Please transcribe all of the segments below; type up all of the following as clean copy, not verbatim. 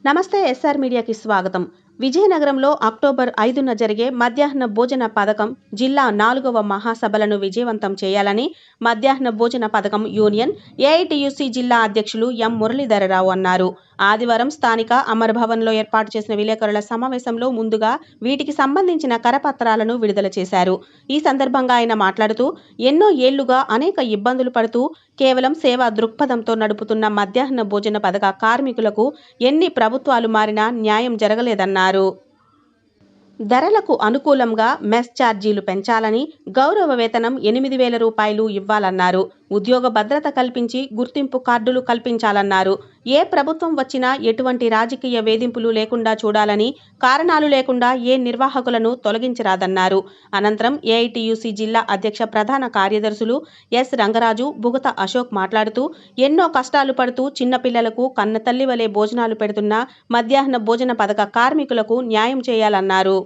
నమస్తే ఎస్ఆర్ మీడియాకి స్వాగతం. విజయనగరంలో అక్టోబర్ 5న జరిగే మధ్యాహ్న భోజన పథకం జిల్లా 4వ మహాసభలను విజయవంతం చేయాలని మధ్యాహ్న భోజన పథకం యూనియన్ ఏఐటియుసి జిల్లా అధ్యక్షులు ఎం మురళీధరరావు అన్నారు. ఆదివారం స్థానిక అమర్ భవన్లో ఏర్పాటు చేసిన విలేకరుల సమావేశంలో ముందుగా వీటికి సంబంధించిన కరపత్రాలను విడుదల చేశారు. ఈ సందర్భంగా ఆయన మాట్లాడుతూ ఎన్నో ఏళ్లుగా అనేక ఇబ్బందులు పడుతూ కేవలం సేవా దృక్పథంతో నడుపుతున్న మధ్యాహ్న భోజన పథక కార్మికులకు ఎన్ని ప్రభుత్వాలు మారినా న్యాయం జరగలేదన్నారు. ధరలకు అనుకూలంగా మెస్ ఛార్జీలు పెంచాలని, గౌరవ వేతనం 8,000 రూపాయలు ఇవ్వాలన్నారు. ఉద్యోగ భద్రత కల్పించి గుర్తింపు కార్డులు కల్పించాలన్నారు. ఏ ప్రభుత్వం వచ్చినా ఎటువంటి రాజకీయ వేధింపులు లేకుండా చూడాలని, కారణాలు లేకుండా ఏ నిర్వాహకులను తొలగించరాదన్నారు. అనంతరం ఏఐటియుసి జిల్లా అధ్యక్ష ప్రధాన కార్యదర్శులు ఎస్ రంగరాజు, బుగత అశోక్ మాట్లాడుతూ ఎన్నో కష్టాలు పడుతూ చిన్నపిల్లలకు కన్నతల్లి వలె భోజనాలు పెడుతున్న మధ్యాహ్న భోజన పథక కార్మికులకు న్యాయం చేయాలన్నారు.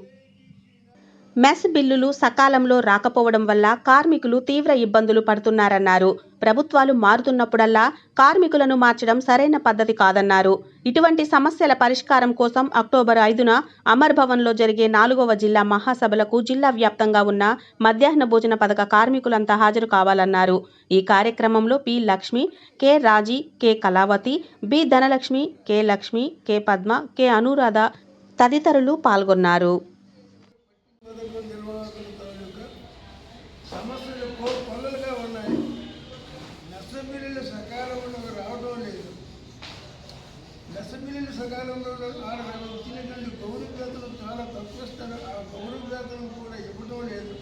మెస్ బిల్లులు సకాలంలో రాకపోవడం వల్ల కార్మికులు తీవ్ర ఇబ్బందులు పడుతున్నారన్నారు. ప్రభుత్వాలు మారుతున్నప్పుడల్లా కార్మికులను మార్చడం సరైన పద్ధతి కాదన్నారు. ఇటువంటి సమస్యల పరిష్కారం కోసం అక్టోబర్ 5న అమర్ భవన్లో జరిగే 4వ జిల్లా మహాసభలకు జిల్లా వ్యాప్తంగా ఉన్న మధ్యాహ్న భోజన పథక కార్మికులంతా హాజరు కావాలన్నారు. ఈ కార్యక్రమంలో P Lakshmi, K Raji, K Kalavathi, B Dhanalakshmi, K Lakshmi, K Padma, K Anuradha తదితరులు పాల్గొన్నారు. సమస్యలు కొల్లలుగా ఉన్నాయి. మెస్ బిల్లులు సకాలంలో రావడం లేదు. మెస్ బిల్లులు సకాలంలో వచ్చినటువంటి గౌరవ వేతనం చాలా తక్కువ ఇస్తారు. ఆ గౌరవ వేతనం కూడా ఇవ్వడం లేదు.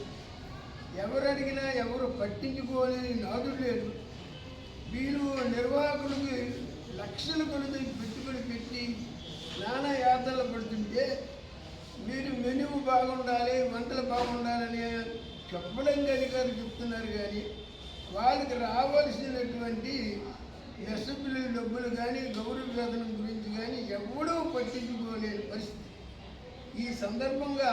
ఎవరు అడిగినా ఎవరు పట్టించుకోలేని నాదుడు లేదు. వీరు నిర్వాహకులకి లక్షల కొలది పెట్టుబడి పెట్టి నానా యాత్రలు పడుతుంటే మీరు మెనూ బాగుండాలి, వంటలు బాగుండాలని చెప్పడానికి అధికారులు చెప్తున్నారు. కానీ వాళ్ళకి రావాల్సినటువంటి మెస్ బిల్లుల డబ్బులు కానీ గౌరవ వేతనం గురించి కానీ ఎవడూ పట్టించుకోలేని పరిస్థితి. ఈ సందర్భంగా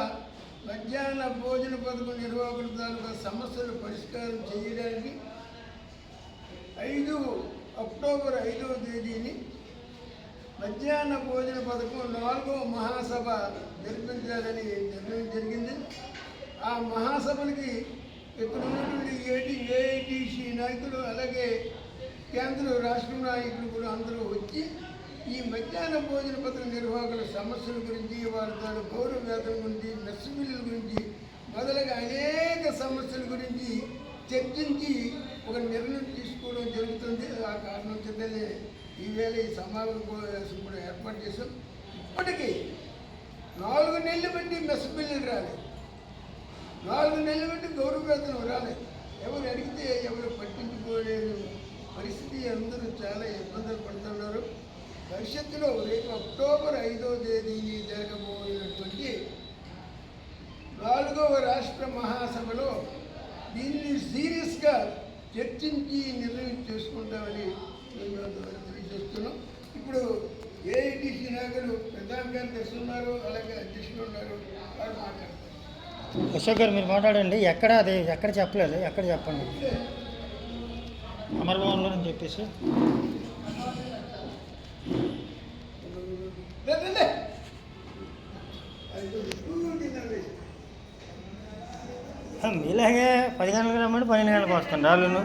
మధ్యాహ్న భోజన పథకం నిర్వాహకుల తాలూకా సమస్యలు పరిష్కారం చేయడానికి అక్టోబర్ 5వ తేదీని మధ్యాహ్న భోజన పథకం 4వ మహాసభ జరిపించాలని నిర్ణయం జరిగింది. ఆ మహాసభలకి ఇక్కడ ఉన్నటువంటి ఏఐటిసి నాయకులు, అలాగే కేంద్ర రాష్ట్ర నాయకులు కూడా అందరూ వచ్చి ఈ మధ్యాహ్న భోజన పథకం నిర్వాహకుల సమస్యల గురించి, వాళ్ళ గౌరవ వేతనం గురించి, మెస్ బిల్లుల గురించి మొదలగా అనేక సమస్యల గురించి చర్చించి ఒక నిర్ణయం తీసుకోవడం జరుగుతుంది. ఆ కారణం చేతనే ఈవేళ ఈ సమావేశం కూడా ఏర్పాటు చేశాం. ఇప్పటికీ 4 నెలలు బట్టి మెస్ బిల్లులు రాలేదు. 4 నెలలు బట్టి గౌరవ వేతనం రాలేదు. ఎవరు అడిగితే ఎవరు పట్టించుకోలేని పరిస్థితి. అందరూ చాలా ఇబ్బందులు పడుతున్నారు. భవిష్యత్తులో రేపు అక్టోబర్ 5వ తేదీని జరగబోయినటువంటి 4వ రాష్ట్ర మహాసభలో దీన్ని సీరియస్గా చర్చించి నిర్ణయం చేసుకుంటామని మేము తెలియజేస్తున్నాం. ఇప్పుడు ఏఐటిసి నాయకులు ప్రధాన కార్యదర్శి ఉన్నారు, అలాగే అధ్యక్షులు ఉన్నారు. వారు మాట్లాడతారు. అశోక్ గారు మీరు మాట్లాడండి. ఎక్కడ చెప్పలేదు, ఎక్కడ చెప్పండి. అమర్ భవన్లో అని చెప్పేసి మీలాగే 10 గంటలకు రమ్మంటే 12 గంటలకు వస్తాను. రాళ్ళను